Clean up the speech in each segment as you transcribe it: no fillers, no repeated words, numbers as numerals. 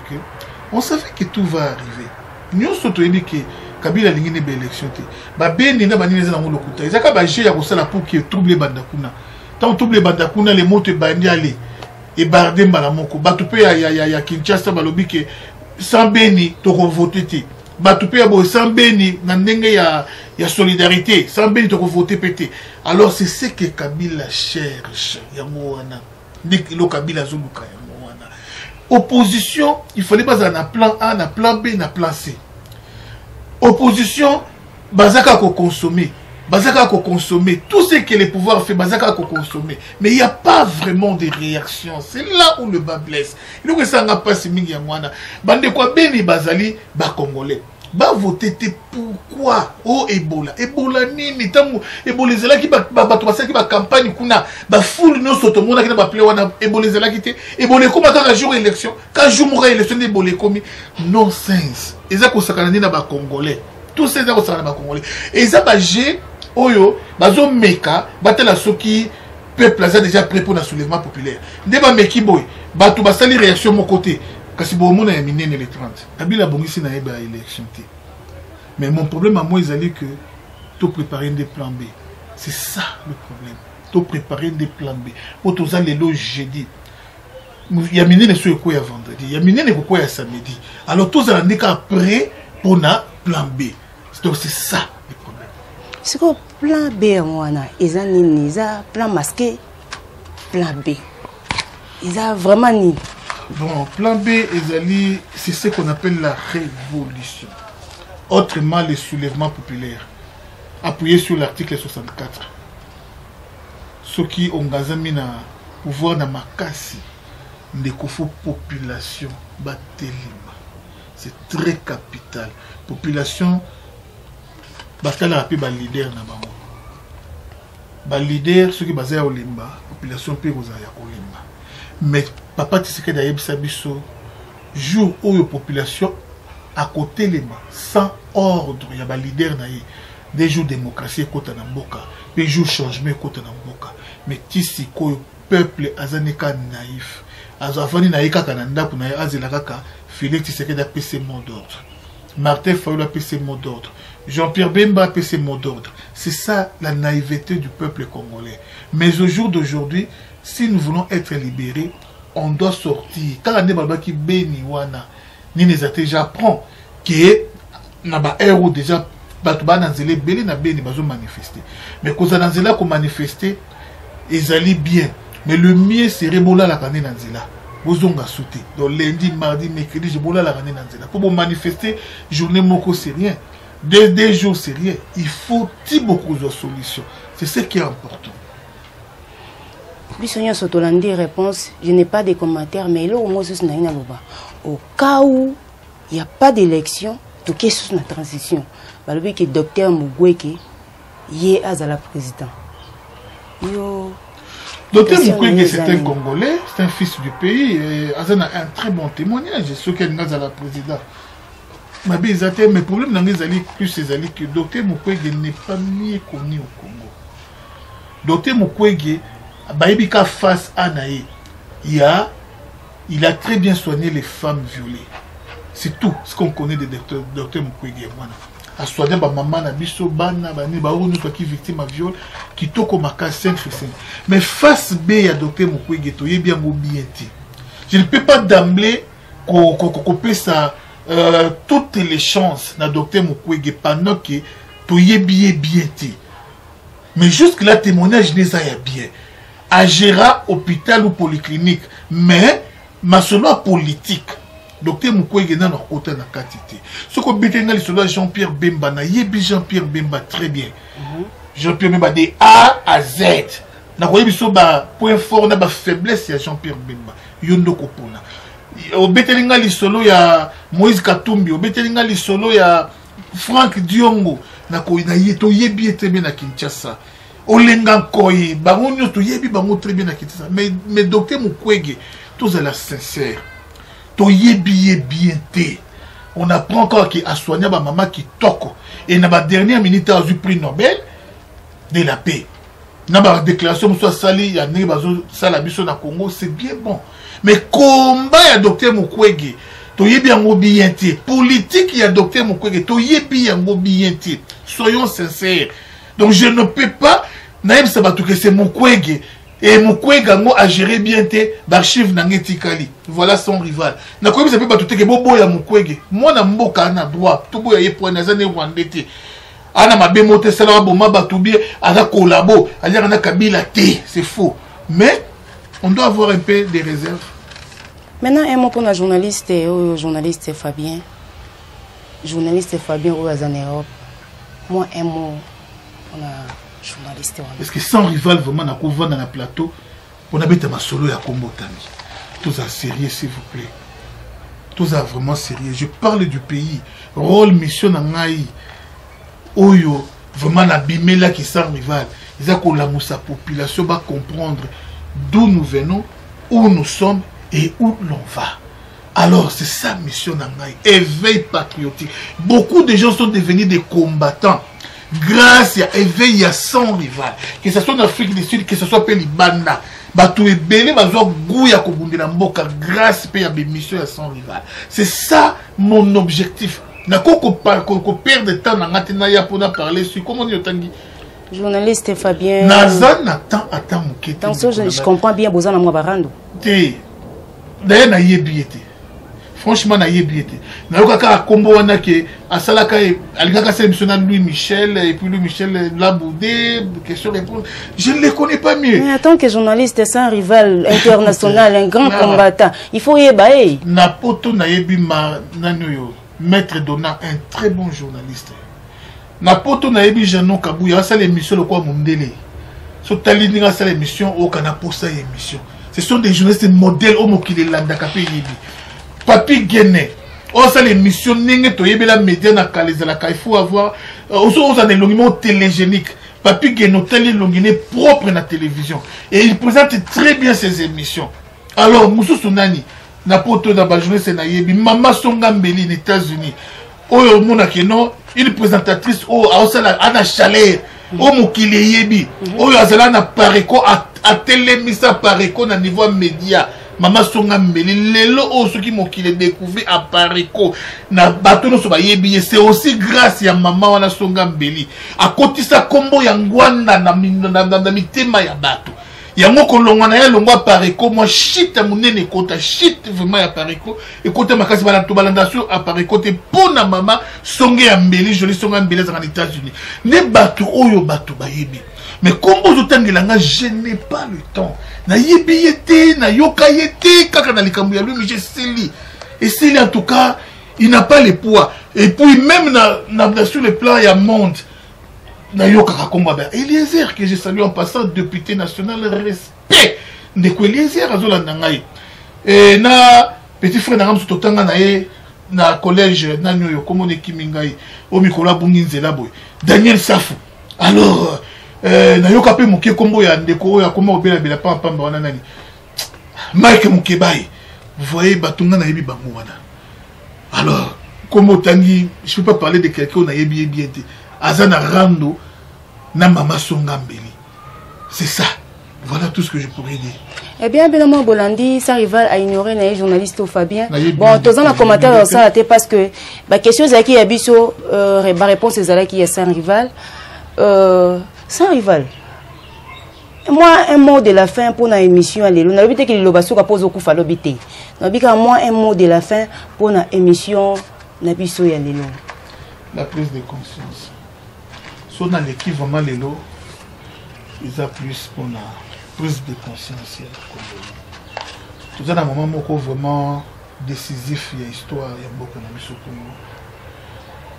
que on savait que tout va arriver. Nous sommes dit que Kabila lingi ne élection te. Ba beni na bani neza na ngolo kuta. Ezaka ba jeu ya kosala pour que trouble bandakuna. Tant trouble bandakuna les mots te bandi aller et barder malamoko. Ba tupe ya Kinshasa balobi que sans beni to voter te. Ba tupe ya bo sans beni na ndenge ya solidarité, sans beni to voter pété. Alors c'est ce que Kabila cherche yango wana. Dik lo Kabila zoluka yango wana. Opposition, il fallait pas un plan A, un plan B, un plan C. Opposition, bazaka ko consommer. Bazaka ko consommer. Tout ce que les pouvoirs fait, bazaka ko consommer. Mais il n'y a pas vraiment de réaction. C'est là où le bas blesse. Il faut que ça n'a pas si mingi yangwana. Bande quoi beni bazali, ba congolais. Ba voter pourquoi? Oh Ebola. Ebola nini tamu. Ebola zela ki ba basa ki ba campagne kuna. Ba foule no soto mona ki na ba play wana. Ebola zela ki te. Ebola koma ka jour élection. Ka jour mora élection de Ebola komi. Nonsense. Eza ko sakana ni na ba congolais. Tout ces eza ko sakana ba congolais. Eza ba G oyo bazo meka batela soki peuple a déjà prêt pour le soulèvement populaire. Deba meki boy. Ba tu ba sali réaction mon côté. Kasi bon mon a miné les 30. Kabila bongisi na eba élection te. Mais mon problème à moi ils que tout préparer des plans B. C'est ça le problème. Tout préparer des plans B. Auto za lelo jeudi. Ya miné ne so ko ya vendredi. Ya miné ne ko ya samedi. Alors tous en est après pour na plan B. Donc c'est ça le problème. C'est quoi plan B wana? Eza nini? Eza plan masqué. Plan B. Eza vraiment nini? Bon, plan B, c'est ce qu'on appelle la révolution. Autrement, le soulèvement populaire. Appuyé sur l'article 64. Ceux qui ont gazami na pouvoir na makasi, ne kofo population batelima. C'est très capital. Population, batala rapi ba leader na bango. Ba leader, ceux qui basé à Olimba, population pe kozaya Olimba. Mais papa Tshisekedi d'ailleurs sabiso jour où la population à côté les mains sans ordre il y a ba leader naïe des jours démocratie côté na mboka des jours changement côté na mboka mais tisi ko peuple azanika naïf azavani naïka kananda kuna azela kaka Félix Tshisekedi a pc mot d'ordre Martin Fayulu a pc mot d'ordre Jean-Pierre Bemba a pc mot d'ordre. C'est ça la naïveté du peuple congolais. Mais au jour d'aujourd'hui, si nous voulons être libérés, on doit sortir. Quand on est qui béni wana, ni les athées, j'apprends que naba héros déjà batuba nanzele beli na béni bazo manifester. Mais quand on a qu'on manifester, ils allaient bien. Mais le mieux serait bola la kane nanzela. Bozonga sauter. Donc lundi, mardi, mercredi, je bola la kane nanzela. Pour manifester, journée moko c'est rien. Des jours c'est rien. Il faut beaucoup de solutions. C'est ce qui est important. Bisogna sottolandi réponse, je n'ai pas de commentaires, mais là au moins c'est naïna loba. Au cas où il n'y a pas d'élection, tout est sous la transition. Balobi que docteur Mukwege yé azala président. Yo Docteur Mukwege c'est un Congolais, c'est un fils du pays, Azana a un très bon témoignage, ce qu'elle n'a la président. Mais le problème dans les alliés plus c'est que Docteur Mukwege n'est pas mieux connu au Congo. Docteur Mukwege Baïbika face à Naï, il a très bien soigné les femmes violées. C'est tout ce qu'on connaît de Docteur Mukwege. A soigné ma maman, na biso, bana, bani, baounu, qui victime à viol, qui toko maka 5 sur 5. Mais face B à Docteur Mukwege, to yé bien mobilité. Je ne peux pas d'emblée couper ça toutes les chances na Docteur Mukwege pendant que to yé bien. Mais jusque là, témoignage n'est pas bien. Agera hôpital ou polyclinique, mais ma solo politique. Docteur Mukwege n'a pas autant de quantité. Ce qu'on bétenga les soldats Jean-Pierre Bemba, na yebi Jean-Pierre Bemba très bien. Jean-Pierre Bemba de A à Z. Na koye biso ba point fort na ba faiblesse ya Jean-Pierre Bemba. Yondo kopona. Au bétenga les solo ya Moïse Katumbi, au bétenga les solo ya Franck Diongo. Na koye na yeto yebi très bien na Kinshasa. Olenga koye, bango nyoto yebi bango très bien na Kinshasa. Mais Docteur Mukwege, tous à la sincère. To yebi bien té. On apprend encore qu'il a soigné ma maman qui toque. Et dans la dernière minute, a eu prix Nobel de la paix. Dans la déclaration, soit sali, il y a des salabiso na Congo, c'est bien bon. Mais combat ya Docteur Mukwege, toyebi yango bien te politique ya docteur Mukwege toyebi yango bien te soyons sincères. Donc je ne peux pas naïm sabatu que c'est Mukwege et Mukwege ngo a géré bien te l'archive nangetikali. Voilà son rival. Na koyebi ça peut pas tout que bobo ya Mukwege. Moi na mboka na droit to boya ye point na zane rwandete. Ana mabe mote sala boma batubie ala collabo ala na kabila te, c'est faux. Mais on doit avoir un peu de réserve. Maintenant, un mot pour la journaliste, journaliste Fabien. Journaliste Fabien ou en Europe. Moi, un mot pour la journaliste. Parce que sans rival, vraiment, on a dans le plateau, on a mis ma solo à Combo Tami. Tout ça sérieux, s'il vous plaît. Tout ça vraiment sérieux. Je parle du pays. Rôle, mission, nangaï. Oyo, vraiment, la bimela qui sans rival. Ils ont la population va comprendre d'où nous venons, où nous sommes et où l'on va. Alors, c'est ça mission d'Angaï. Éveil patriotique. Beaucoup de gens sont devenus des combattants grâce à éveil à son rival. Que ce soit en Afrique du Sud, que ce soit Pélibanda. Batou et Belé, Bazo Gouya Kobundela Mboka, grâce à des missions à son rival. C'est ça mon objectif. N'a qu'on perd de temps dans parler sur comment on dit. Journaliste Fabien. Nazan attend mon quête. Dans ce je comprends bien, besoin de moi barando. D'ailleurs, na yebiete. Franchement, na yebiete. Na yoka combo wana ke asalaka alingaka sa émission Louis Michel et puis Louis Michel Laboudé, question réponse. Je ne les connais pas mieux. Mais en tant que journaliste, c'est un rival international, un grand combattant. Il faut y bailler. Na poto na yebi ma nanoyo, Maître Donna, un très bon journaliste. Na poto na yebi Jeannot Kabouya, ça l'émission le quoi mondele. So talindinga ça l'émission au kana pour ça émission. Ce sont des journalistes modèles au mokile landa kapé yebi. Papi Guéné. Oh ça l'émission n'engé to yebi la média na kaleza la il faut avoir aussi on a des longuement télégéniques. Papi Guéné télé longuiné propre na télévision et il présente très bien ses émissions. Alors Moussou Sunani na poto na ba journaliste na yebi Mama Songa Mbeli aux États-Unis. Oh mona keno une présentatrice au a ana chaleur. Oh mokile yebi. Oh azala na pareko a télémisa pareko na niveau média. Mama Songa Mbeli lelo o ce qui mokile découvert à pareko na bato no so ba yebi c'est aussi grâce à Mama wana Songa Mbeli. A kotisa kombo ya ngwanda na mitema ya bato. Yango kolongwa na ya longwa pareko moi shit munene kota shit vraiment ya pareko et kota makasi bala to balandation à pareko te pona Mama Songa Mbeli joli Songa Mbeli dans les États-Unis. Ne bato oyo bato ba yebi. Mais comme vous nga je n'ai pas le temps. Na yebi yete, na yoka yete, kaka na likambu ya lui, mais j'ai Célie. Et Célie en tout cas, il n'a pas le poids. Et puis même sur le plan il y a monde. Na yoka kakomba ba. Eliezer que je salue en passant député national respect. Ndeko Eliezer azola nangai. Et na petit frère na totanga na ye na collège na nyoyo comme on est kimingai. O mikola bunginzela boy. Daniel Safou. Alors na yoka pe moké kombo ya ndeko ya kombo obela bela pa pamba wana nani Mike Mukebai vous voyez batunga na yebi bango wana alors comme tangi je peux pas parler de quelqu'un na yebi bien azana rando na Mama Songa Mbeli c'est ça voilà tout ce que je pourrais dire. Eh bien, Benoît Bolandi, sa rival a ignoré les journalistes au Fabien. Bon, tous les commentaires ça a été parce que la question c'est qui y a biso la réponse c'est qui est sans rival. Sans rival. Moi, un mot de la fin pour notre émission. On a vu que le basso pose au coup falo bité. Moi, un mot de la fin pour notre émission. La prise de conscience. Si on a l'équipe vraiment les lots, ils ont plus pour la prise de conscience. Tout ça, dans un moment vraiment décisif, il y a histoire, il y a beaucoup de choses.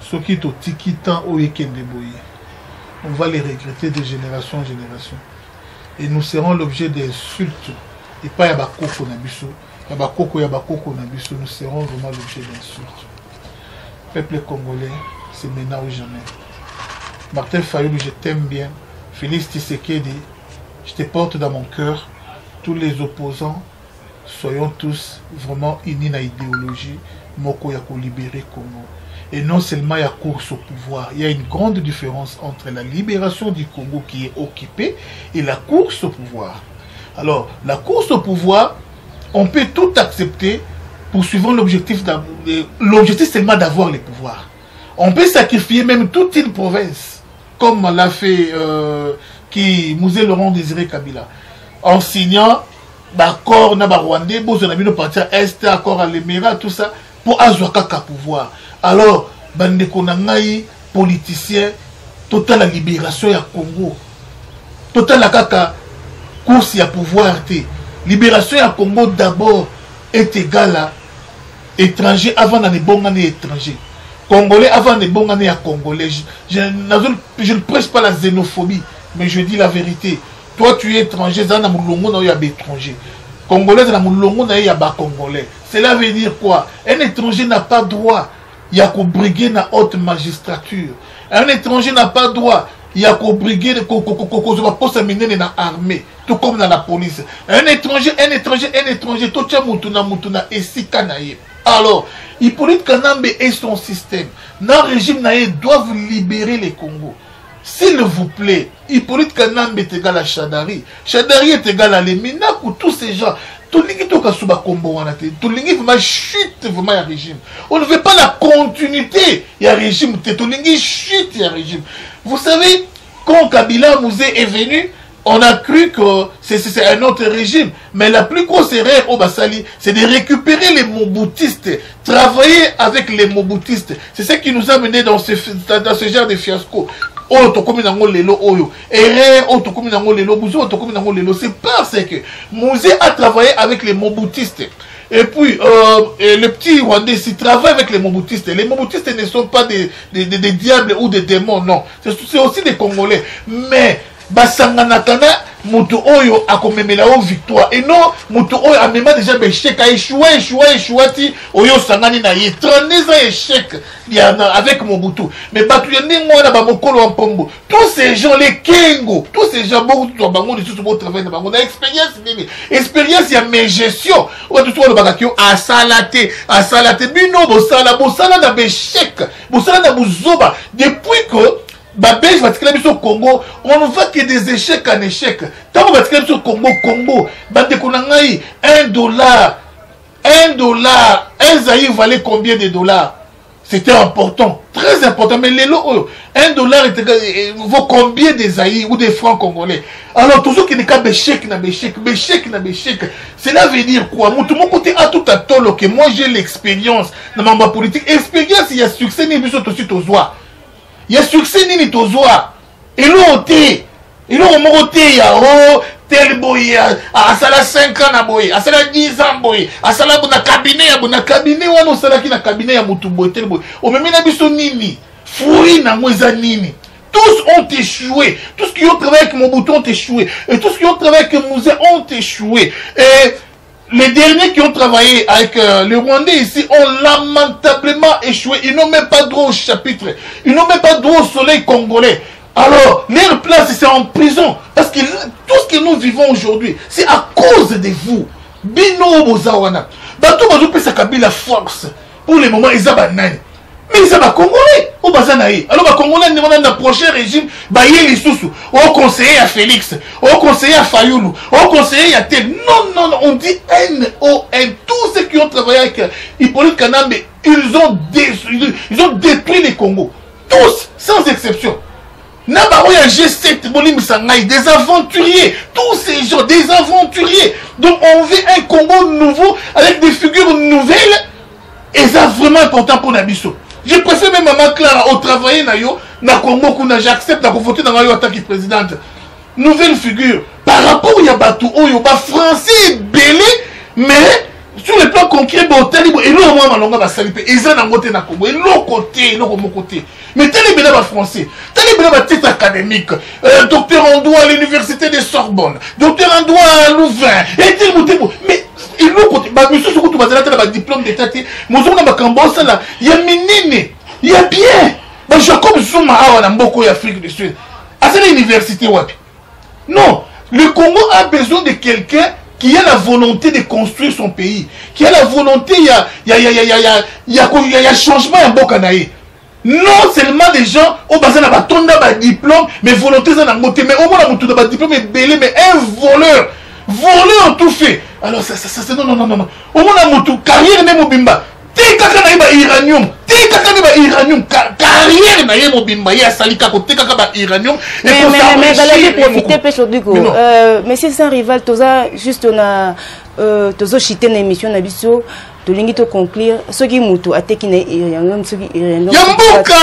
Ce qui est au tiki temps au week-end débrouillé. On va les regretter de génération en génération. Et nous serons l'objet d'insultes. Et pas Yabakoko Nabiso. Yabakoko Nabiso. Nous serons vraiment l'objet d'insultes. Peuple congolais, c'est maintenant ou jamais. Martin Fayoulou, je t'aime bien. Félix Tshisekedi, je te porte dans mon cœur. Tous les opposants, soyons tous vraiment unis dans l'idéologie. Moko Yako libérer Congo. Et non seulement il y a course au pouvoir, il y a une grande différence entre la libération du Congo qui est occupée et la course au pouvoir. Alors, la course au pouvoir, on peut tout accepter poursuivons l'objectif seulement d'avoir les pouvoirs. On peut sacrifier même toute une province, comme l'a fait Mouzé Laurent Désiré Kabila, en signant d'accord na Rwandais, besoin de partir est, accord à l'Émirat, tout ça, pour avoir kaka pouvoir. Alors, bande konangai politicien, total la libération ya Congo, total la kaka course ya pouvoir te. Libération ya Congo d'abord est égal à étranger avant d'aller bon année étranger. Congolais avant d'aller bon année à Congolais. Je ne prêche pas la xénophobie, mais je dis la vérité. Toi tu es étranger, zana mulongo na ya étranger. Congolais zana mulongo na ya ba Congolais. Cela veut dire quoi? Un étranger n'a pas droit il y a qu'au briguer na haute magistrature. Un étranger n'a pas droit il y a qu'au briguer na armée, tout comme dans la police. Un étranger, tout ça mutuna et si kanaye. Alors, Hippolyte Kanambe et son système, dans le régime naïe doivent libérer les Congos. S'il vous plaît, Hippolyte Kanambe est égal à Chadari. Chadari est égal à Leminac ou tous ces gens. Tout le monde chute vraiment à régime. On ne veut pas la continuité. Il y a régime. Tout le monde chute il y a régime. Vous savez, quand Kabila Mouzé est venu, on a cru que c'est un autre régime. Mais la plus grosse erreur au Bassali, c'est de récupérer les Mobutistes, travailler avec les Mobutistes. C'est ce qui nous a mené dans ce genre de fiasco. C'est parce que Mouzé a travaillé avec les Mobutistes. Et puis, le petit Rwandais, s'il travaille avec les Mobutistes ne sont pas des diables ou des démons, non. C'est aussi des Congolais. Mais, Basanganakana, Moutou Oyo a commémoré la victoire. Et non, Moutou Oyo a même déjà échec, a échoué, Oyo Sangani na yé. 32 ans échec avec Mobutu. Mais Batu Yandi Mwana Bamokolo en Pombo. Tous ces gens, les Kengo, tous ces gens, beaucoup de Bango, de tout ce travail de Bango, expérience, il y a mes gestions. Ou tout le bagakio, à salaté, Bino, Bosala na béchec, Bosala na Bouzoba. Depuis que Babej va tirer sur Congo, on ne voit que des échecs en échecs. Tant qu'on va tirer sur Congo, Bandekonangaï, $1, un zaïr valait combien de dollars? C'était important, très important. Mais les lots, $1 vaut combien de zaïrs ou des francs congolais? Alors, toujours qu'il n'y a qu'un béchec. Cela veut dire quoi? Tout mon côté a tout à tolo que moi j'ai l'expérience dans ma politique. Expérience, il y a succès, ni bis aussi aux oies. Il y a succès ni tozoa. Et l'on t'est. Et l'on m'oté ya oh tel boy à sala 5 ans na boy, à sala 10 ans boy, à sala na cabinet wana sala ki na cabinet ya mutu boy tel boy. O même na biso nini. Furi na mweza nini. Tous ont échoué. Tous ceux qui ont travaillé avec Mobutu ont échoué. Et tous ceux qui ont travaillé avec Mouzé ont échoué. Et les derniers qui ont travaillé avec les Rwandais ici ont lamentablement échoué. Ils n'ont même pas droit au chapitre. Ils n'ont même pas droit au soleil congolais. Alors, leur place, c'est en prison. Parce que tout ce que nous vivons aujourd'hui, c'est à cause de vous. Bino Bozawana. Bato Bazou peut s'accabler la force. Pour le moment, ils ont banane. Mais ils sont Congolais. Au Bazanaï. Alors, les Congolais demandent dans le prochain régime, Baye Lissoussou, au conseiller à Félix, au conseiller à Fayoulou, au conseiller à tel. Non, on dit N-O-N. Tous ceux qui ont travaillé avec Hippolyte Kanambe, ils ont détruit les Congos. Tous, sans exception. Nabaroya G7, Bolim Sangaï, des aventuriers. Tous ces gens, des aventuriers. Donc, on veut un Congo nouveau, avec des figures nouvelles. Et c'est vraiment important pour Nabiso. Je préfère même Maman Clara au travail na Congo kuna j'accepte de voter dans la attaque présidente. Nouvelle figure par rapport au Yabatou au français belé mais sur le plan concret talibo et là moi malonga ba salipe ils en côté na Congo et l'autre côté mon côté mais talibo ba français talibo ba titre académique docteur en droit à l'université de Sorbonne docteur en droit à Louvain et talibo mais il l'autre côté ba monsieur surtout ba diplôme d'état mozo na bakambosa là il y a minine il y a bien ba Jacob Zuma awa na mboko ya Afrique du Sud à cette université wapi non le Congo a besoin de quelqu'un qui a la volonté de construire son pays qui a la volonté il y a changement en Bokanaï. Non seulement des gens au bazar na batonda ba diplôme mais volonté ça na moté mais au moins na mutu na ba diplôme belé mais un voleur tout fait. alors ça c'est non. Au moins la moto carrière n'est mobimba. T'es kaka na iba iranium. T'es kaka na iba iranium. Carrière na iba mobimba. Ya salika ko t'es kaka ba iranium. Mais balade profiter peu sur du coup. Monsieur sans rival, toza juste on a tozo chité na émission na biso. Tolingi to conclure ce qui mutu ateki na iranium ce qui iranium. Yambuka.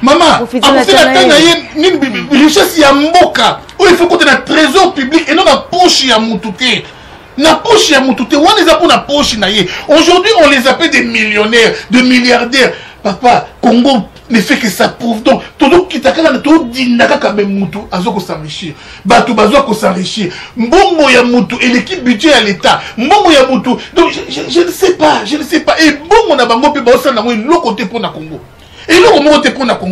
Maman, profiter na tana ye ni richesse yambuka. Il faut qu'on ait un trésor public et non la poche ya mututé. La poche ya mututé, on les a pour la poche naïe. Aujourd'hui, on les appelle des millionnaires, des milliardaires. Papa, Congo ne fait que ça prouve. Donc, tout le qui t'a tout dit naka quand même mutu, azoko s'enrichir. Batu bazoko s'enrichir. Mbongo ya mutu et l'équipe budget à l'État. Mbongo ya mutu. Donc, je ne sais pas. Et bon, on a bango pe ba osa na l'autre côté pour na Congo. Et l'autre côté pour na Congo.